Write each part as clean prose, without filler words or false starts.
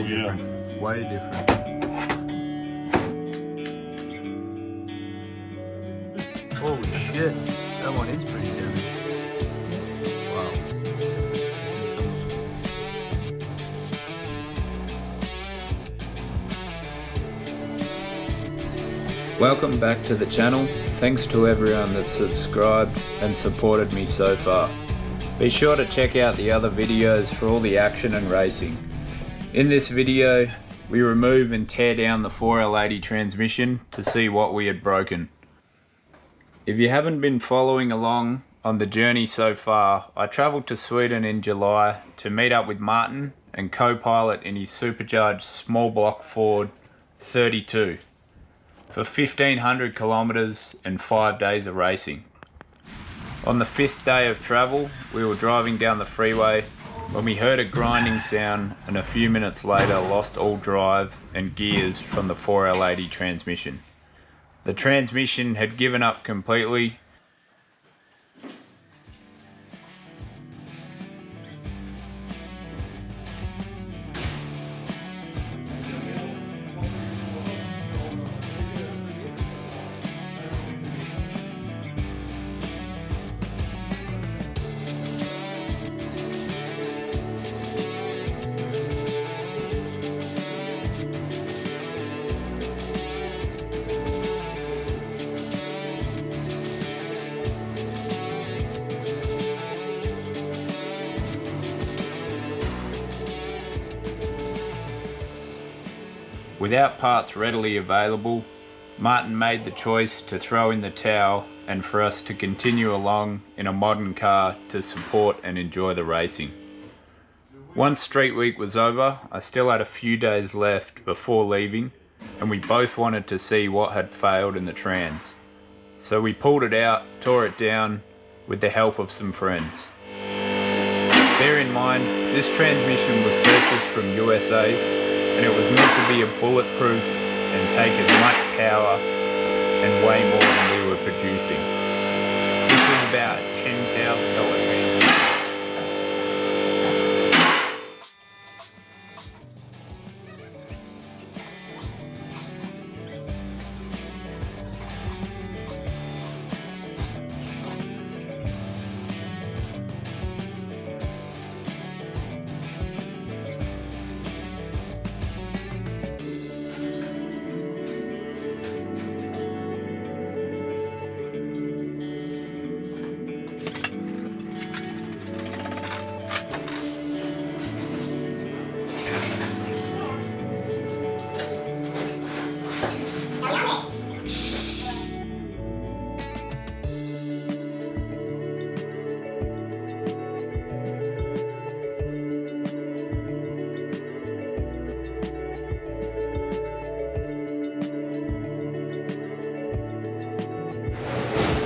way different. Yeah. Way different. Holy shit, that one is pretty damaged. Wow. This is some... Welcome back to the channel. Thanks to everyone that subscribed and supported me so far. Be sure to check out the other videos for all the action and racing. In this video, we remove and tear down the 4L80 transmission to see what we had broken. If you haven't been following along on the journey so far, I travelled to Sweden in July to meet up with Martin and co-pilot in his supercharged small block Ford 32 for 1,500 kilometres and 5 days of racing. On the 5th day of travel, we were driving down the freeway when we heard a grinding sound, and a few minutes later lost all drive and gears from the 4L80 transmission. The transmission had given up completely. Without parts readily available, Martin made the choice to throw in the towel and for us to continue along in a modern car to support and enjoy the racing. Once Street Week was over, I still had a few days left before leaving, and we both wanted to see what had failed in the trans. So we pulled it out, tore it down with the help of some friends. Bear in mind, this transmission was purchased from USA, and it was meant to be a bulletproof and take as much power and way more than we were producing. This was about a $10,000 van.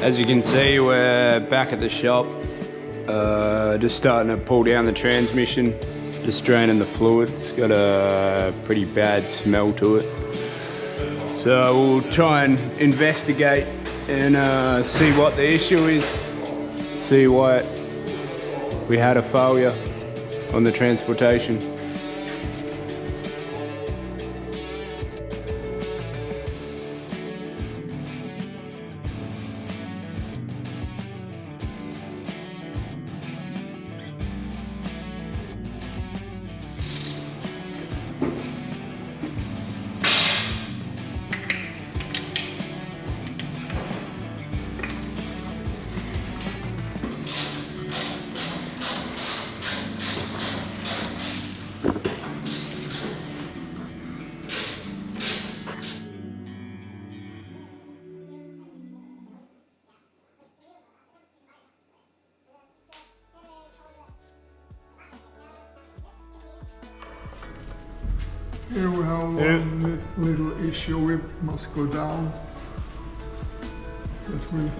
As you can see, we're back at the shop, just starting to pull down the transmission, just draining the fluid. It's got a pretty bad smell to it. So we'll try and investigate and see what the issue is, see why we had a failure on the transportation. Here we have one little issue. We must go down. That we.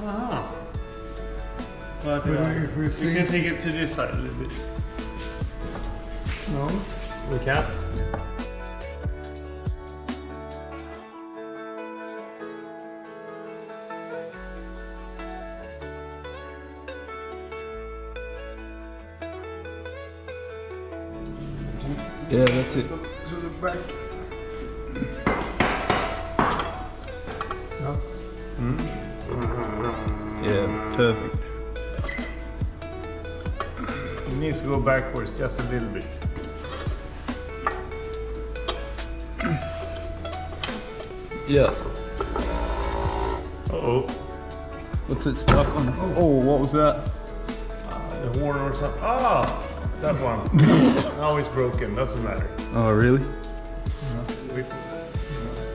Ah. But if we you see. can take it to this side a little bit. No. We can't. Yeah, that's it. To the back. Yeah. Yeah, perfect. It needs to go backwards just a little bit. Yeah. Uh-oh. What's it stuck on? Oh, what was that? The horn or something. Ah! That one. Now it's broken, doesn't matter. Oh, really?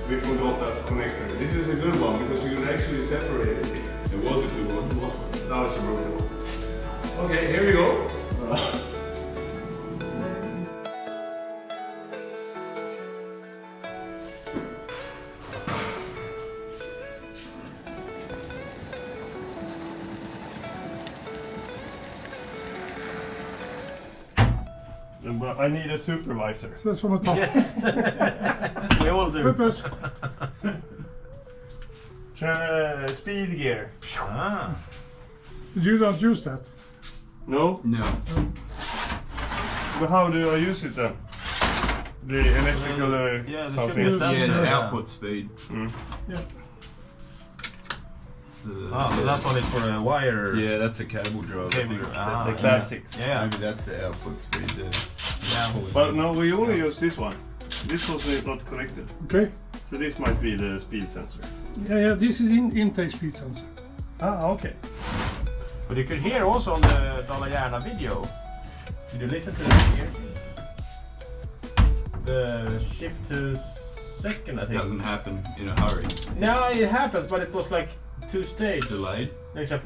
We forgot that connector. This is a good one because you can actually separate it. It was a good one. Now it's a broken one. Okay, here we go. But I need a supervisor. That's from the top. Yes. We all do. Purpose. Speed gear. Ah. You don't use that. No? No. But how do I use it then? The electrical Yeah, there should something. be a sensor. Yeah, the Yeah. output speed. Yeah. So that one is for a wire. Yeah, that's a cable drive. Cable drive. The classics. Yeah. Maybe that's the output speed there. But no, we only use this one. This was not connected. Okay. So this might be the speed sensor. Yeah. This is intake speed sensor. Ah, okay. But you could hear also on the Dala Järna video. Did you listen to this here? The shift to second, I think. Doesn't happen in a hurry. No, it happens, but it was like 2 stage. Delayed. Except,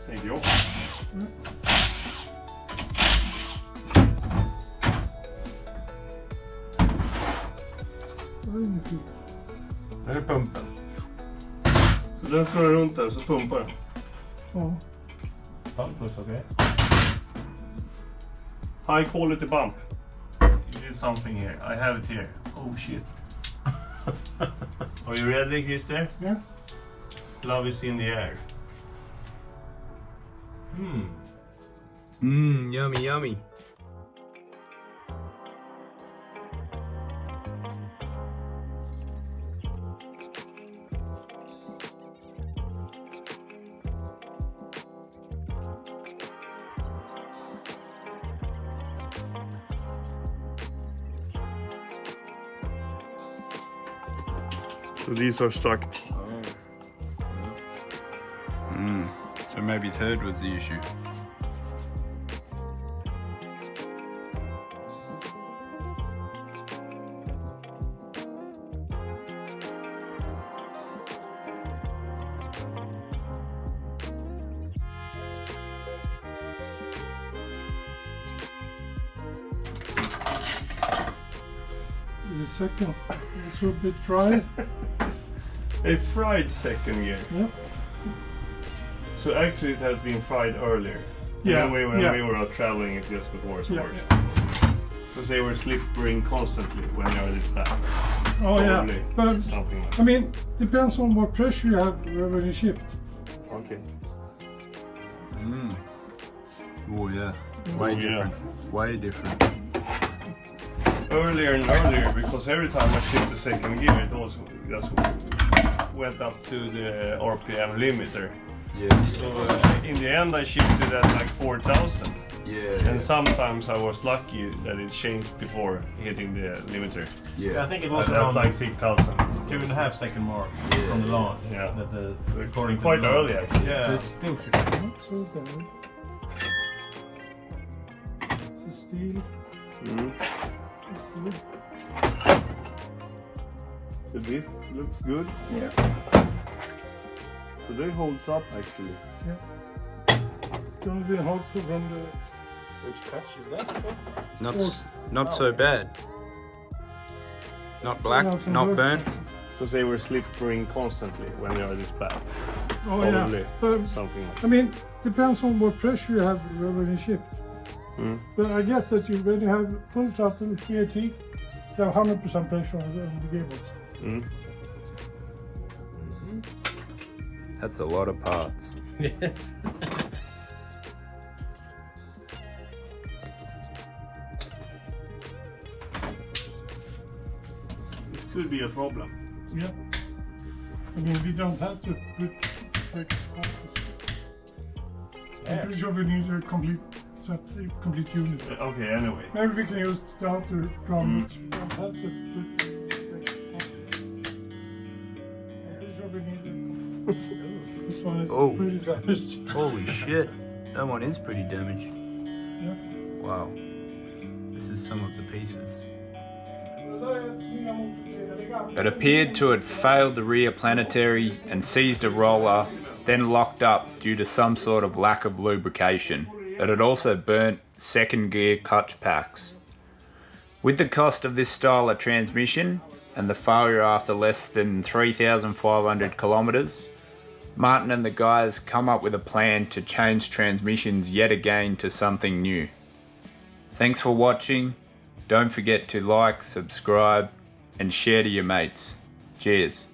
Thank you. nu är det pumpen. Så den snurrar runt där så pumpar den. Ja. Pump plus, okay. High quality bump. You did something here. I have it here. Oh shit. Are you ready, Christer? Yeah. Love is in the air. Yummy, yummy. So these are stuck. So maybe third was the issue. The second. Also a bit fried. A fried second gear. Yeah. So actually it has been fried earlier. Yeah, When we yeah. were out traveling it just before Yeah. sports. Because they were slip-ring constantly when they were this bad. Oh yeah. Probably But something like I mean, depends on what pressure you have when you shift. Okay. Oh yeah. Way Oh, yeah. different. Way different. Earlier and earlier, because every time I shift the second gear it also just went up to the RPM limiter. Yeah. So in the end I shifted at like 4,000. Yeah. And sometimes I was lucky that it changed before hitting the limiter. Yeah. I think it was That's around like 6,000. 2.5 second mark Yeah. from the launch. Yeah. That the recording Quite early actually. Yeah. So it's still shifting. Not so bad. It's steel. Mm. The disc looks good. Yeah. So they holds up actually. It's only been hot from the. Which patch is that? Not so bad. Not black, Yeah, not burnt. Because they were slip-ring constantly when they are this bad. Oh Probably yeah. But, something like I mean, depends on what pressure you have when you shift. Mm. But I guess that when you have full throttle VAT, you have 100% pressure on the gearbox. Mm. That's a lot of parts. Yes. could be a problem. Yeah. I mean, we don't have to put like I'm pretty sure we need a complete set, a complete unit. Okay, anyway. Maybe we can use the outer drum, which we don't have to put. I'm pretty sure we need it. This one is pretty damaged. Holy shit. That one is pretty damaged. Yeah. Wow. This is some of the pieces. It appeared to have failed the rear planetary and seized a roller, then locked up due to some sort of lack of lubrication. It had also burnt second gear clutch packs. With the cost of this style of transmission and the failure after less than 3,500 kilometers, Martin and the guys come up with a plan to change transmissions yet again to something new. Thanks for watching. Don't forget to like, subscribe and share to your mates. Cheers.